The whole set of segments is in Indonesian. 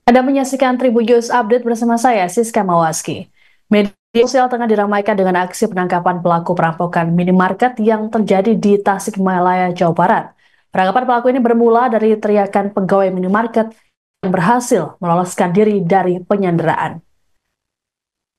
Anda menyaksikan Tribunnews Update bersama saya, Siska Mawaski. Media sosial tengah diramaikan dengan aksi penangkapan pelaku perampokan minimarket yang terjadi di Tasikmalaya, Jawa Barat. Penangkapan pelaku ini bermula dari teriakan pegawai minimarket yang berhasil meloloskan diri dari penyanderaan.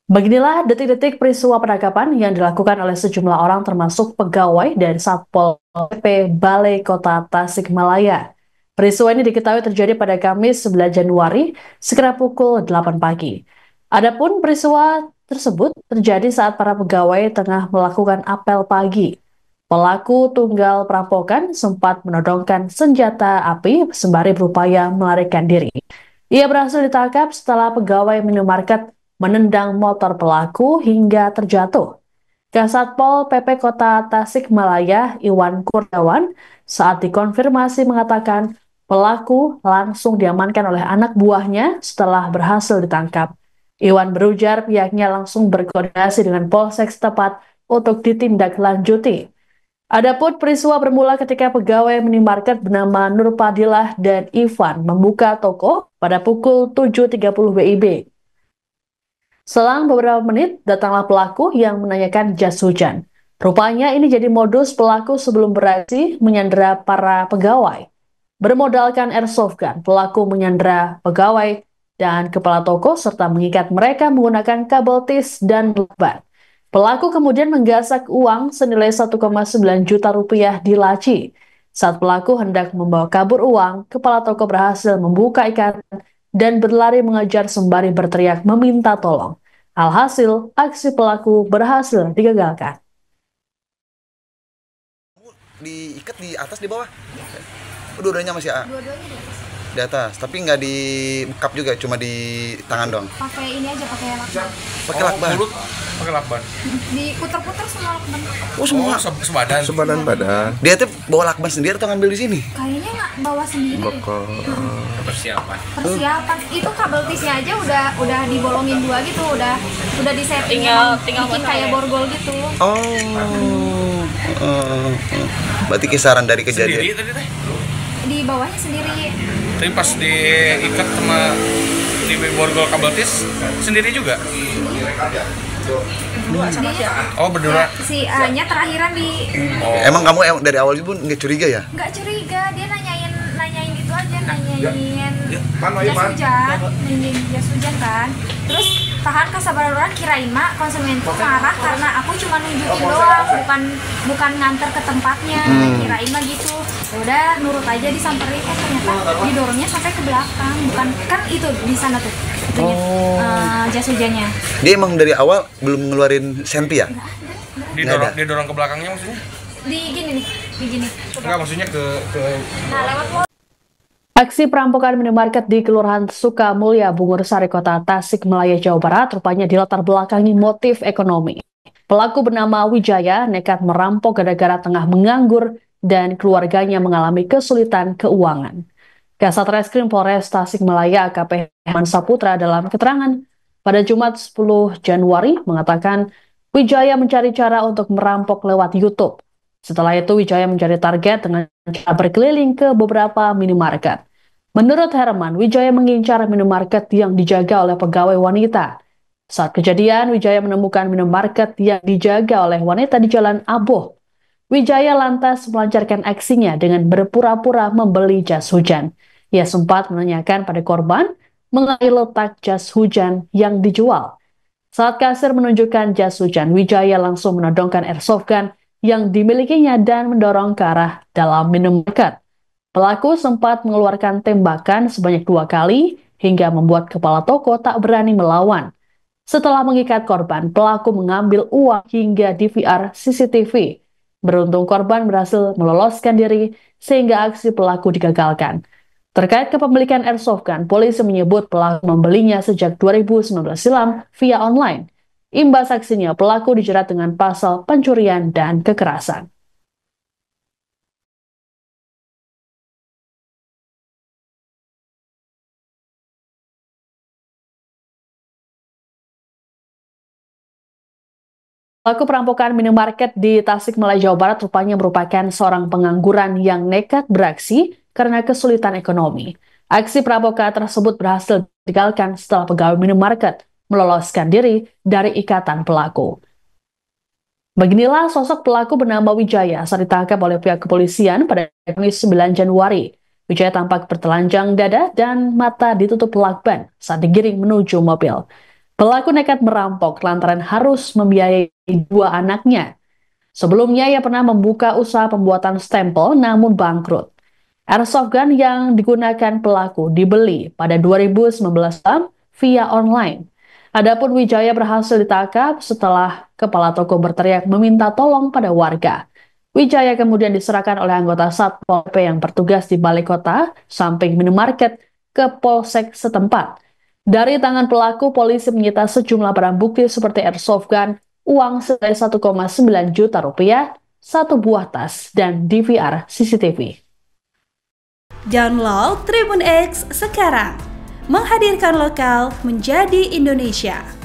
Beginilah detik-detik peristiwa penangkapan yang dilakukan oleh sejumlah orang termasuk pegawai dari Satpol PP Balai Kota Tasikmalaya. Peristiwa ini diketahui terjadi pada Kamis 9 Januari sekitar pukul 8 pagi. Adapun peristiwa tersebut terjadi saat para pegawai tengah melakukan apel pagi. Pelaku tunggal perampokan sempat menodongkan senjata api sembari berupaya melarikan diri. Ia berhasil ditangkap setelah pegawai minimarket menendang motor pelaku hingga terjatuh. Kasatpol PP Kota Tasikmalaya, Iwan Kurniawan, saat dikonfirmasi mengatakan pelaku langsung diamankan oleh anak buahnya setelah berhasil ditangkap. Iwan berujar pihaknya langsung berkoordinasi dengan Polsek setempat untuk ditindaklanjuti. Adapun peristiwa bermula ketika pegawai minimarket bernama Nurpadilah dan Ivan membuka toko pada pukul 7.30 WIB. Selang beberapa menit, datanglah pelaku yang menanyakan jas hujan. Rupanya ini jadi modus pelaku sebelum beraksi menyandera para pegawai. Bermodalkan airsoft gun, pelaku menyandera pegawai dan kepala toko serta mengikat mereka menggunakan kabel tis dan lakban. Pelaku kemudian menggasak uang senilai 1,9 juta rupiah di laci. Saat pelaku hendak membawa kabur uang, kepala toko berhasil membuka ikatan dan berlari mengejar sembari berteriak meminta tolong. Alhasil, aksi pelaku berhasil digagalkan. Diikat di atas di bawah? Dua-duanya masih Dua-duanya di atas. di atas, tapi nggak di bekap juga, cuma di tangan dong. Pakai ini aja, pakai lakban. Pakai lakban. Mulut pakai lakban. Diputer-puter semua lakban. Oh, semua Sebadan. Sebadan badan. dia tuh bawa lakban sendiri atau ngambil di sini? Kayaknya nggak bawa sendiri. Bekal. Persiapan. Persiapan itu kabel tisnya aja udah dibolongin dua gitu, udah disetting, tinggal bikin kayak borgol gitu. Oh, berarti kisaran dari Sendiri kejadian. tadi teh. Di bawahnya sendiri. Tapi pas diikat sama di borgol kabel tis sendiri juga. Oh, berdua. Si A-nya terakhiran di. Emang kamu dari awal pun nggak curiga ya? Nggak curiga, dia nanyain gitu aja, nanyain jas hujan kan. Terus tahan kesabaran orang, kirain mak konsumen tuh marah karena aku cuma nunjukin doang, bukan nganter ke tempatnya. Kirain mah gitu. Ya udah nurut aja, disamperin, ternyata didorongnya sampai ke belakang. Bukan kan itu di sana tuh. Jas hujannya. Dia emang dari awal belum ngeluarin senti ya? Didorong ke belakangnya maksudnya? Di gini. Enggak, maksudnya ke Nah, lewat Aksi perampokan minimarket di Kelurahan Sukamulya, Bungur Sari, Kota Tasikmalaya, Jawa Barat rupanya dilatar belakangi motif ekonomi. Pelaku bernama Wijaya nekat merampok gara-gara tengah menganggur dan keluarganya mengalami kesulitan keuangan. Kasat Reskrim Polres Tasikmalaya AKP Herman Saputra dalam keterangan pada Jumat 10 Januari mengatakan Wijaya mencari cara untuk merampok lewat YouTube. Setelah itu Wijaya mencari target dengan cara berkeliling ke beberapa minimarket. Menurut Herman, Wijaya mengincar minimarket yang dijaga oleh pegawai wanita. Saat kejadian, Wijaya menemukan minimarket yang dijaga oleh wanita di Jalan Aboh. Wijaya lantas melancarkan aksinya dengan berpura-pura membeli jas hujan. Ia sempat menanyakan pada korban mengenai letak jas hujan yang dijual. Saat kasir menunjukkan jas hujan, Wijaya langsung menodongkan airsoft gun yang dimilikinya dan mendorong ke arah dalam minimarket. Pelaku sempat mengeluarkan tembakan sebanyak 2 kali hingga membuat kepala toko tak berani melawan. Setelah mengikat korban, pelaku mengambil uang hingga DVR CCTV. Beruntung korban berhasil meloloskan diri sehingga aksi pelaku digagalkan. Terkait kepemilikan airsoft gun, polisi menyebut pelaku membelinya sejak 2019 silam via online. Imbas aksinya, pelaku dijerat dengan pasal pencurian dan kekerasan. Pelaku perampokan minimarket di Tasikmalaya, Jawa Barat rupanya merupakan seorang pengangguran yang nekat beraksi karena kesulitan ekonomi. Aksi perampokan tersebut berhasil digagalkan setelah pegawai minimarket meloloskan diri dari ikatan pelaku. Beginilah sosok pelaku bernama Wijaya saat ditangkap oleh pihak kepolisian pada Kamis 9 Januari. Wijaya tampak bertelanjang dada dan mata ditutup lakban saat digiring menuju mobil. Pelaku nekat merampok lantaran harus membiayai dua anaknya. Sebelumnya ia pernah membuka usaha pembuatan stempel namun bangkrut. Airsoft gun yang digunakan pelaku dibeli pada 2019 via online. Adapun Wijaya berhasil ditangkap setelah kepala toko berteriak meminta tolong pada warga. Wijaya kemudian diserahkan oleh anggota Satpol PP yang bertugas di balai kota samping minimarket ke polsek setempat. Dari tangan pelaku, polisi menyita sejumlah barang bukti seperti airsoft gun, uang senilai 1,9 juta rupiah, satu buah tas, dan DVR CCTV. Download Tribun X sekarang, menghadirkan lokal menjadi Indonesia.